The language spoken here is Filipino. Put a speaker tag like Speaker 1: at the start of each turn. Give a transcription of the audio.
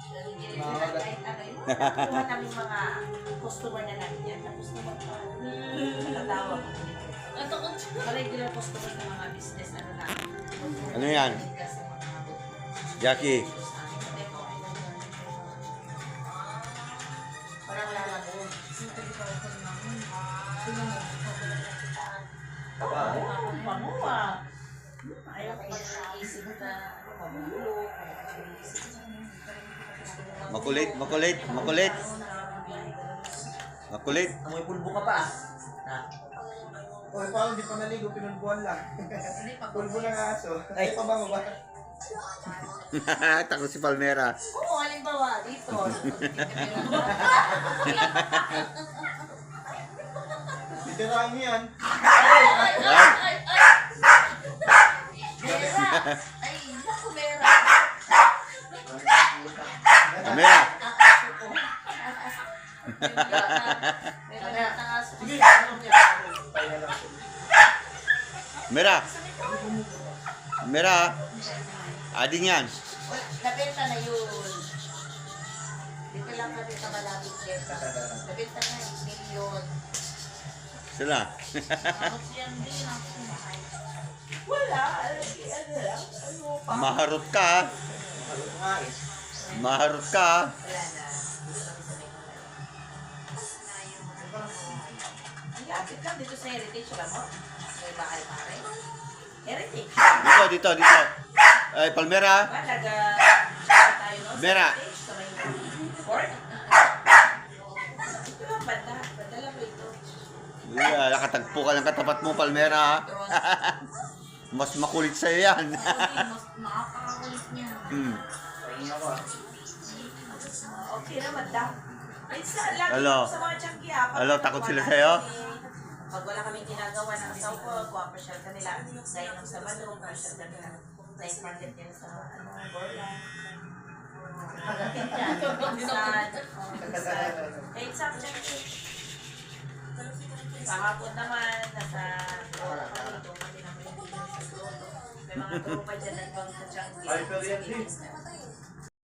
Speaker 1: Kahit ano yun. Kuha namin mga customer na namin yan. Tapos naman pa. Natatawa ko. Sa regular customer ng mga business ano na.
Speaker 2: Ano yan? Jackie.
Speaker 1: Parang lalago. Mamuha. Ayaw ko isip na mabulok.
Speaker 2: Makulit, makulit, makulit. Makulit.
Speaker 3: Amoy pulbo ka pa. Ha?
Speaker 4: O, paano hindi pa naligo, pinulbuhan lang. Pulbo ng aso. Ay, pabango ba?
Speaker 2: Takot si Palmera.
Speaker 1: Oo, halimbawa, dito.
Speaker 4: Bitiraan mo yan.
Speaker 1: Mera! Ay, naku, Mera.
Speaker 2: Palmera.
Speaker 4: Sige.
Speaker 2: Mera. Mera. Ading yan.
Speaker 1: Nabenta na yun. Dito lang kami sa malapit benta. Nabenta na yung milyon.
Speaker 2: Sila.
Speaker 1: Wala. Ano lang? Ano pa?
Speaker 2: Maharot ka. Maharot ka.
Speaker 1: Wala na. Ang lapit lang dito sa Heritage. Alam mo? May bakal pare. Heritage.
Speaker 2: Dito, dito, dito. Ay, Palmera.
Speaker 1: Tayo no?
Speaker 2: Mera.
Speaker 1: Sa may port. Ito lang banda. Banda lang po ito.
Speaker 2: Yeah, nakatagpo ka ng katapat mo, Palmera. Mas makulit sa'yo yan.
Speaker 1: Mas makakakulit niya. Okay naman daw. Ay, lagi
Speaker 2: Hello.
Speaker 1: sa mga tiyanggiya.
Speaker 2: Hello, takot sila sa'yo?
Speaker 1: Pag wala kaming ginagawa ng asaw ko, kuwapasyal kanila. Dahil nung sa Manong, kuwapasyal kanila. Night market yan sa Borla. Pagkakit yan. Kahit sa tiyanggi. Kahapon naman, nasa Borla kami. Doon kami namin sa May mga tropa dyan na ibang sa tiyanggi.
Speaker 4: Ay, pero yan din.